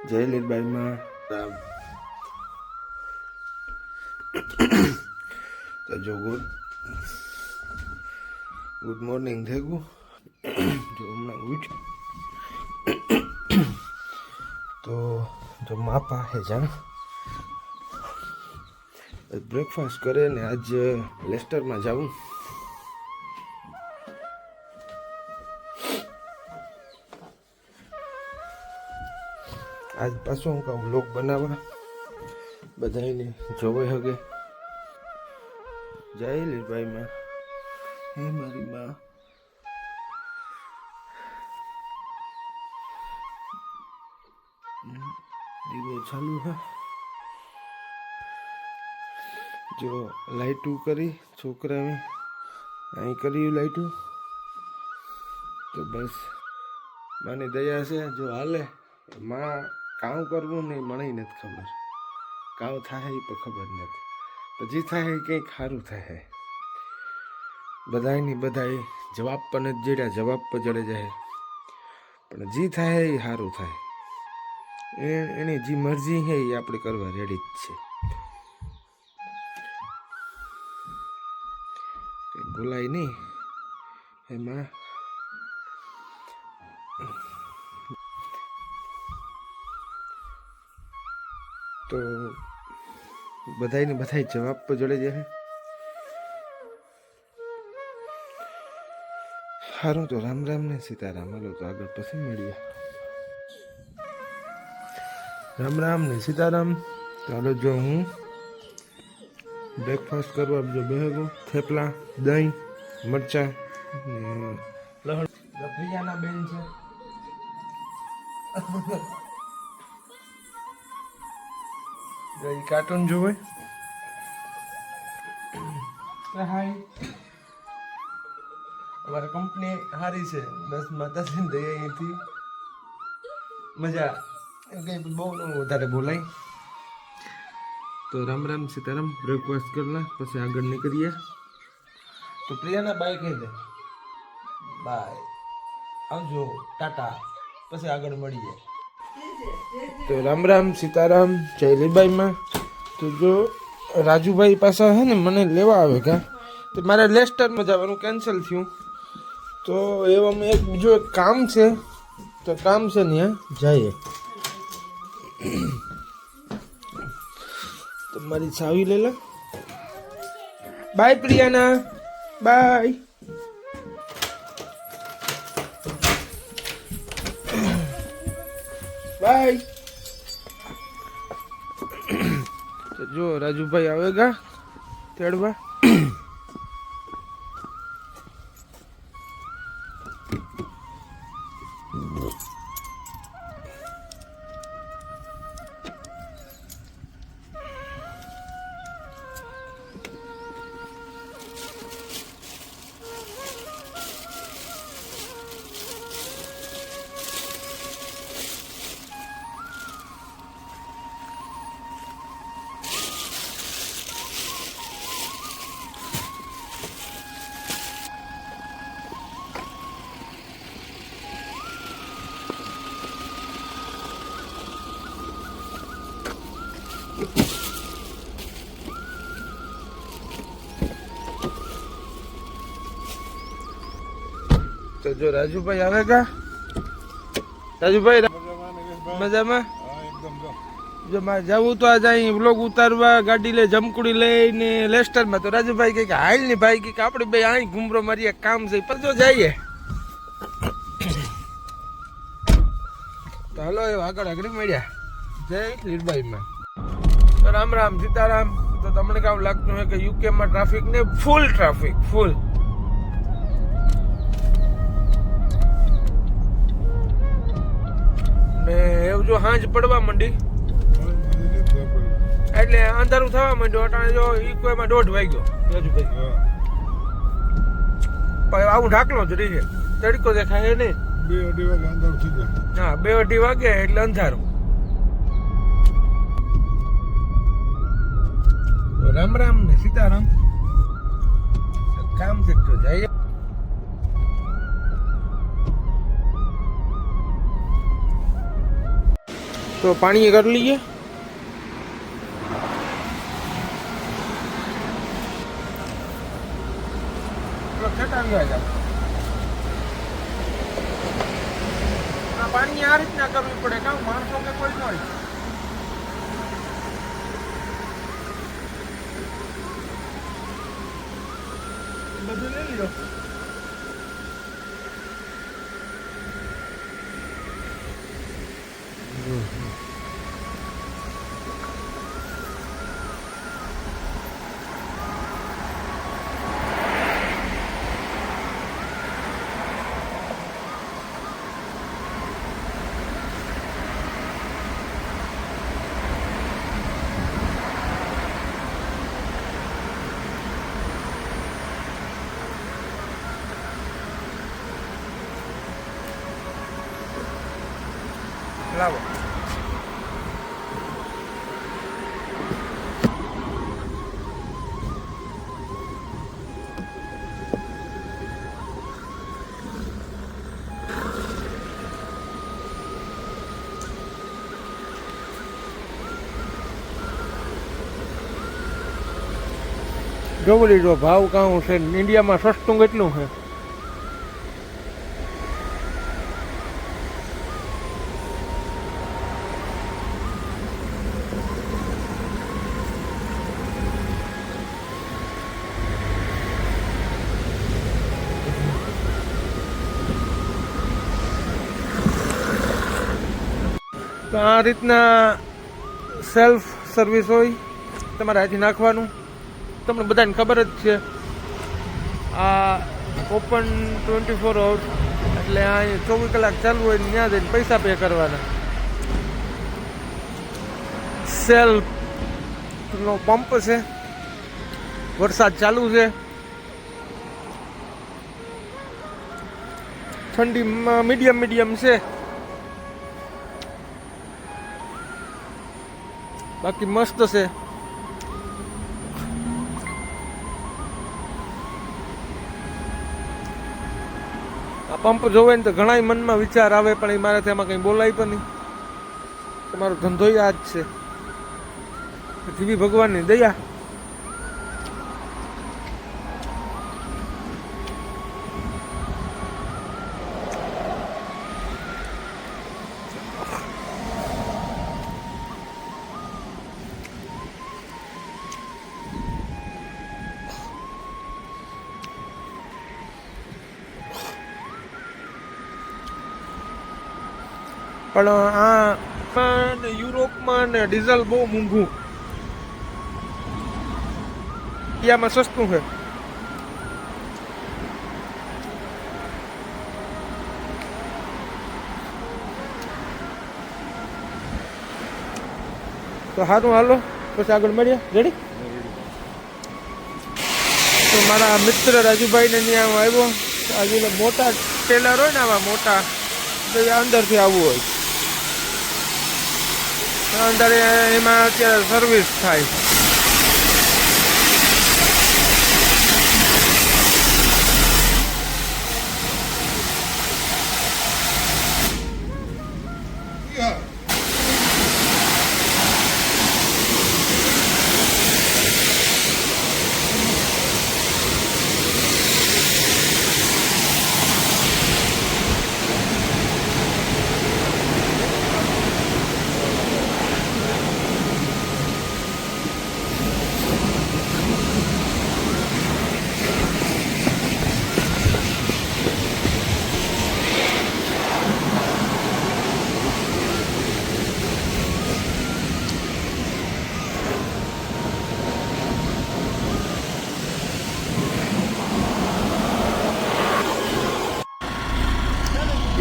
જય લીલબાઈમાં રામ. તો જો ગુડ મોર્નિંગ થઈ ગયું. જો હમણાં ઉઠ તો જો માપા હે જાણ બ્રેકફાસ્ટ કરે ને આજ લેસ્ટરમાં જાઉં. આજ પાછો હું કહું વ્લોગ બનાવવા બધાને જોવે હગે. જય લીલભાઈમાં હે મારી માં. દીવો ચાલુ હે. જો લાઈટું કરી છોકરાએ અહીં કર્યું લાઈટું તો બસ માની દયા છે. જો હાલે માં કામ કરવું નહીં મને નથી ખબર. કામ થાય એ પણ ખબર નથી. પછી થાય કંઈક સારું થાય. બધાની બધા જવાબ પણ જ જડ્યા જવાબ પર જડે જાય પણ જે થાય એ સારું થાય. એની જે મરજી છે એ આપણે કરવા રેડી જ છે. કંઈ બોલાય નહીં એમાં. તો બધાને બધા જવાબ પર જડે જાય. સારું તો રામ રામ ને સીતારામ. હાલો તો આગળ પછી મળીએ. રામ રામ ને સીતારામ. ચાલો જો હું બ્રેકફાસ્ટ કરવા જો બેહો. થેપલા દહીં મરચાં લહણ. પ્રિયાના બેન છે કાર્ટૂન જોવે. હાય અમારી કંપની સારી છે. બસ માતાજીને દઈએ અહીંથી મજા. કંઈ બહુ વધારે બોલાય. તો રામ રામ સીતારામ. બ્રેકફાસ્ટ કરલા પછી આગળ નીકળીએ. તો પ્રિયાના બાય કહી દે બાય આવજો ટાટા પછી આગળ મળીએ. તો રામ રામ સીતારામ જય લીલબાઈમાં. તો જો રાજુભાઈ પાસે હે ને મને લેવા આવે કા તો મારે લેસ્ટરમાં જવાનું કેન્સલ થયું. તો એવામાં એક બીજું એક કામ છે. તો કામ છે ને જઈએ. તો મારી ચાવી લઈ લે. બાય પ્રિયાના બાય. બાય. તો જો રાજુભાઈ આવેગા તેડવા. તો જો રાજુભાઈ આવેગા. રાજુભાઈ મજામાં. જો મારે જવું તો આજે અહીં વ્લોગ ઉતારવા ગાડી લઈ જમકુડી લઈને લેસ્ટરમાં. તો રાજુભાઈ કહે કે હાલ ની ભાઈ કે આપણે બે અહીં ઘૂમરો મારીએ કામ છે પણ જો જઈએ. તો હાલો એ આગળ આગળ મળ્યા. જય લીલબાઈમાં. તો રામ રામ સીતારામ. તો તમને કામ લાગતું હોય કે યુકેમાં ટ્રાફિક ને ફૂલ ટ્રાફિક ફૂલ. ને એવું જો હાંજ પડવા માંડી એટલે અંધારું થવા માંડ્યું. અટાણે જો ઇકોમાં 1:30 વાગ્યો રાજુભાઈ. પણ આવું ઢાકલો જ રહી છે. તડકો દેખાય નહીં. 2:30 વાગે અંધારું થઈ જાય. હા 2:30 વાગે એટલે અંધારું. રામ રામ ને સીતારામ. કામ છે તો જઈએ. तो पानी कर लीजिए। पानी आ રીતના કરવી પડે કામ માણસો કે કોઈ ન હોય બધું લઈ લીધો લાવો જોઈ લીધો ભાવ કાં છે ઇન્ડિયામાં સસ્તું કેટલું છે તો આ રીતના સેલ્ફ સર્વિસ હોય તમારે અહીંથી નાખવાનું તમને બધાને ખબર જ છે આ ઓપન 24 અવર્સ એટલે આ 24 કલાક ચાલુ હોય ત્યાં જઈને પૈસા પે કરવાના સેલ્ફનો પંપ છે વરસાદ ચાલુ છે ઠંડીમાં મીડિયમ છે બાકી મસ્ત છે આ પંપ જોવે ને તો ઘણા મનમાં વિચાર આવે પણ એ મારાથી એમાં કંઈ બોલાય પણ નહીં તમારો ધંધો આ જ છે જીવી ભગવાનની દયા પણ આ યુરોપમાં ને ડીઝલ બહુ મોંઘું ઇન્ડિયામાં સસ્તું છે તો સારું હાલો પછી આગળ મળીએ રેડી તો મારા મિત્ર રાજુભાઈને ત્યાં હું આવ્યો આજે મોટા ટેલર હોય ને આવા મોટા તો અંદરથી આવવું હોય અંદર એમાં અત્યારે સર્વિસ થાય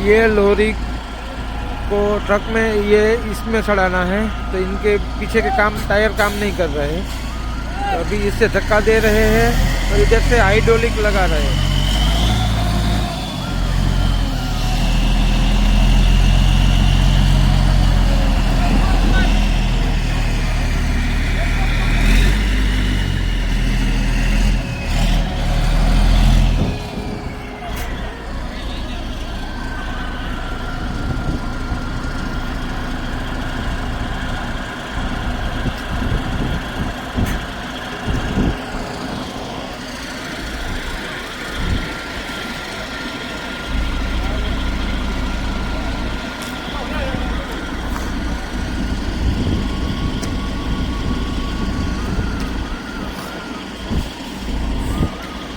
ये लॉरी को ट्रक में ये इसमें चढ़ाना है तो इनके पीछे के काम टायर काम नहीं कर रहे हैं तो अभी इससे धक्का दे रहे हैं और इधर से हाइड्रोलिक लगा रहे हैं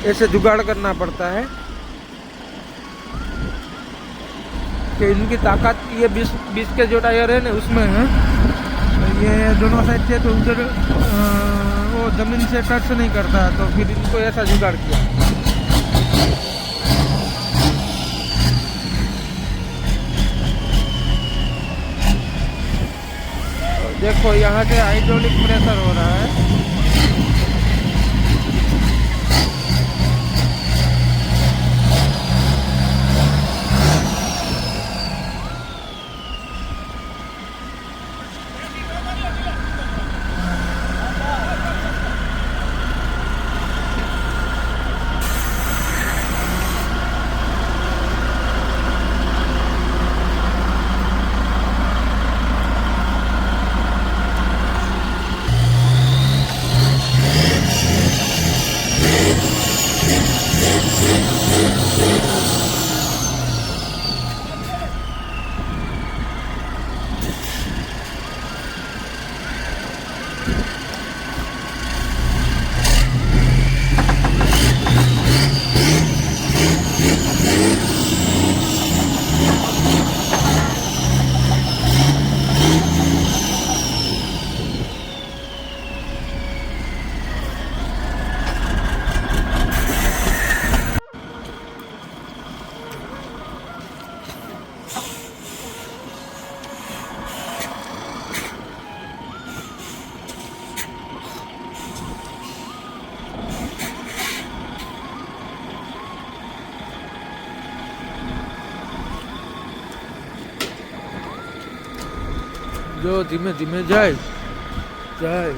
ऐसे जुगाड़ करना पड़ता है कि इनकी ताकत ये 20 के जो टायर है ना उसमें है। ये दोनों साइड से तो उधर वो जमीन से टच नहीं करता, तो फिर इनको ऐसा जुगाड़ किया। देखो यहाँ से हाइड्रोलिक प्रेशर हो रहा है। जो धीमे धीमे जाए जाए।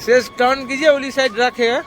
शेष टर्न कीजिए, ओली साइड रखे है।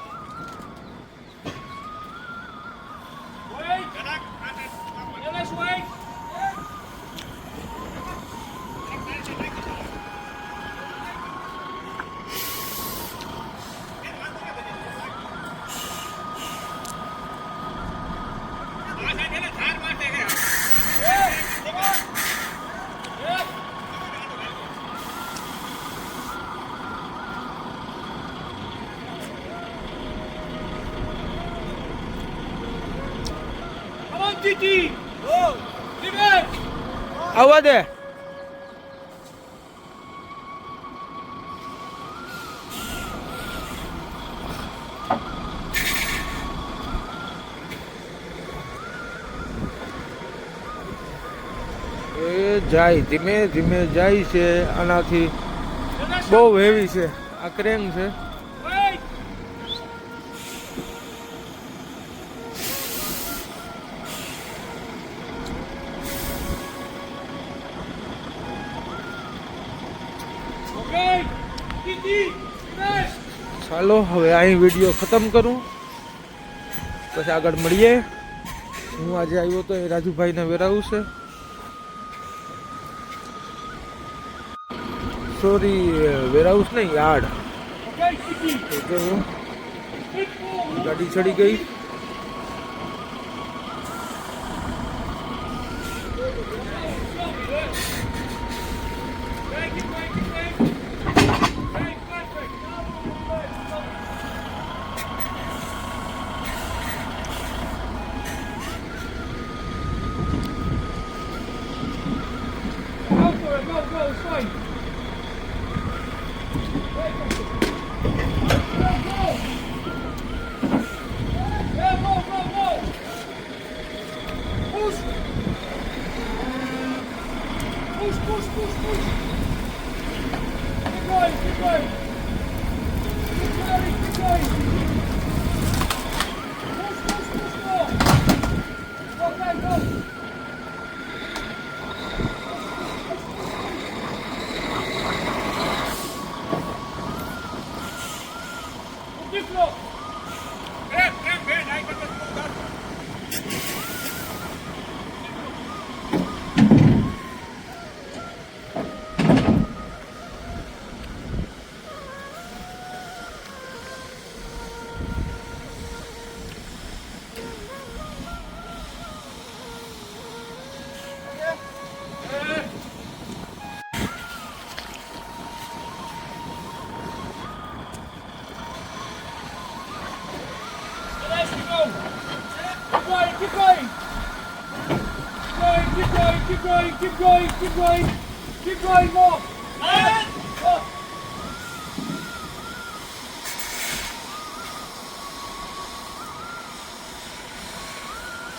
आवा दे। જાય ધીમે ધીમે જાય છે, આનાથી બહુ હેવી છે આ ક્રેન છે। ચાલો હવે અહીં વિડીયો ખતમ કરું, પછી આગળ મળીએ। હું આજે આવ્યો તો એ રાજુભાઈને વેરાવું છે, સોરી વેરહાઉસ નહીં યાર્ડ। ગાડી ચડી ગઈ। Keep going. Keep going. Keep going. Keep going. Keep going. Keep going. More. More.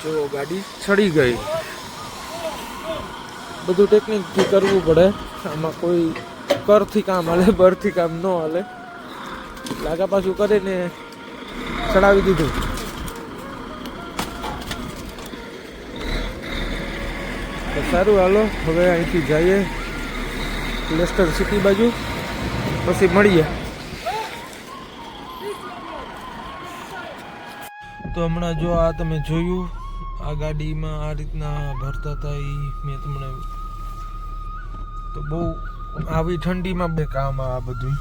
જો ગાડી ચડી ગઈ. બધું ટેકનિકથી કરવું પડે. આમાં કોઈ કરથી કામ હાલે, બરથી કામ ન હાલે. લાગા પાછું કરીને ચડાવી દીધું. તો સારું, હાલો હવે અહીંથી જઈએ લેસ્ટર સિટી બાજુ, પછી મળીએ. તો હમણાં જો આ તમે જોયું, આ ગાડીમાં આ રીતના ભરતા હતા એ મેં તમને. તો બહુ આવી ઠંડીમાં બે કામ આ બધું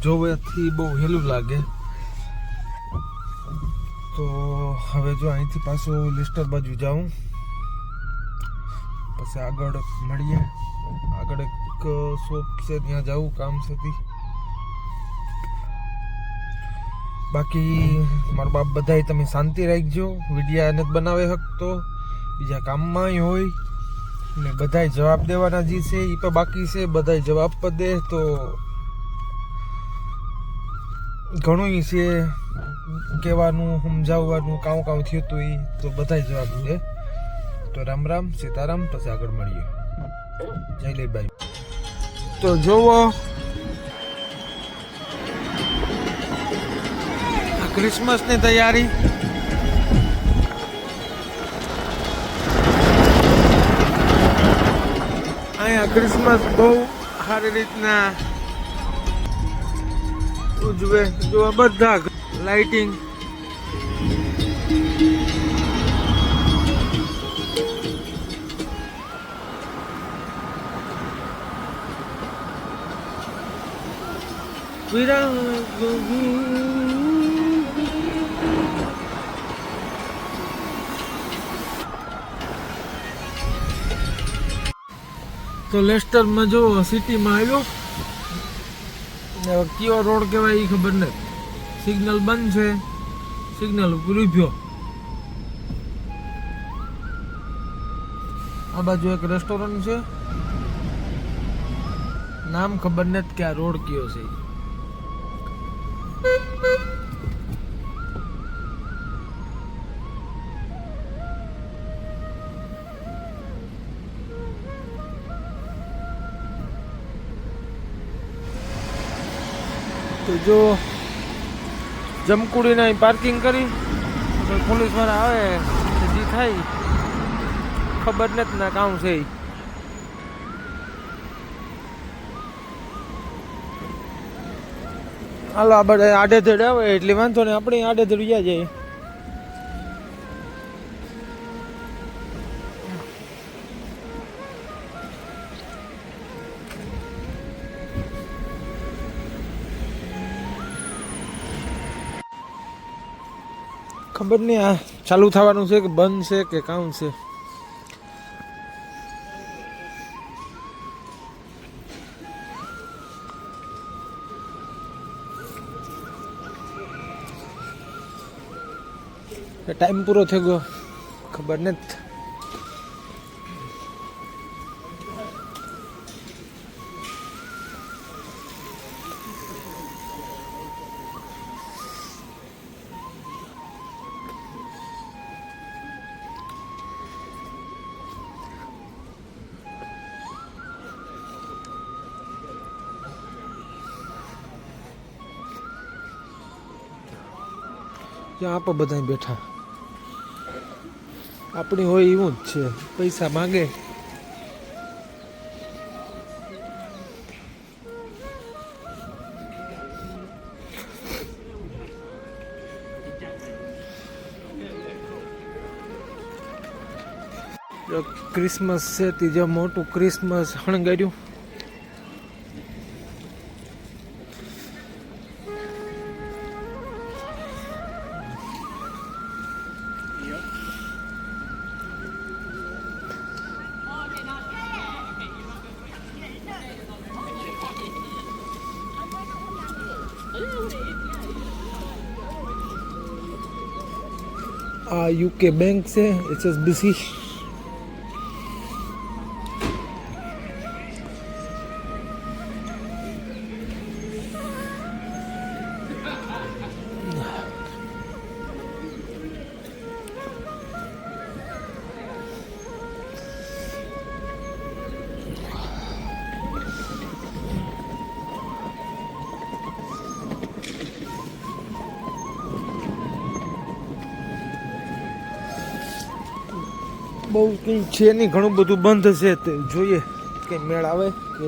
જોવેથી બહુ હેલું લાગે. તો હવે જો અહીંથી પાછું લેસ્ટર બાજુ જાઉં, પછી આગળ મળીએ. આગળ એક શોપ છે ત્યાં જાઉં કામ છે. બાકી મારા બાપ બધાય તમે શાંતિ રાખજો. વિડીયા નથી બનાવે શકતો, બીજા કામમાં હોય ને બધાય જવાબ દેવાના જે છે એ પણ બાકી છે. બધાય જવાબ પર દે તો ઘણું છે કહેવાનું, સમજાવવાનું, કામ થયું હતું એ તો બધાય જવાબ દે. તો રામ રામ, સીતારામ, પછી આગળ મળીએ. જય લે ભાઈ. તો જોવો ક્રિસમસની તૈયારી. અહીંયા ક્રિસમસ બહુ સારી રીતના ઉજવે. જો બધા લાઇટિંગ. તો લેસ્ટરમાં જો સિટીમાં આવ્યો, કયો રોડ કહેવાય એ ખબર નથી. સિગ્નલ બંધ છે, સિગ્નલ ઉપર ઉભ્યો. આ બાજુ એક રેસ્ટોરન્ટ છે, નામ ખબર નથી કે આ રોડ કયો છે. તો જો જમકુડીને અહીં પાર્કિંગ કરી, પોલીસ વાળા આવે જે થાય ખબર નથી ના કામ છે. હાલો આ બધા આડેધડ આવે એટલે વાંધો ને, આપણે આડેધડ ગયા જઈએ. ખબર નહીં આ ચાલુ થવાનું છે કે બંધ છે કે કામ છે. ટાઈમ પૂરો થઈ ગયો ખબર નથી. ત્યાં આપણે બધા બેઠા, આપણી હોય એવું જ છે. પૈસા માગે ક્રિસમસ છે ત્રીજા મોટું ક્રિસમસ હણગાર્યું. આ યુકે બેંક છે HSBC. બહુ કંઈ છે નહીં, ઘણું બધું બંધ છે. તે જોઈએ કંઈ મેળ આવે કે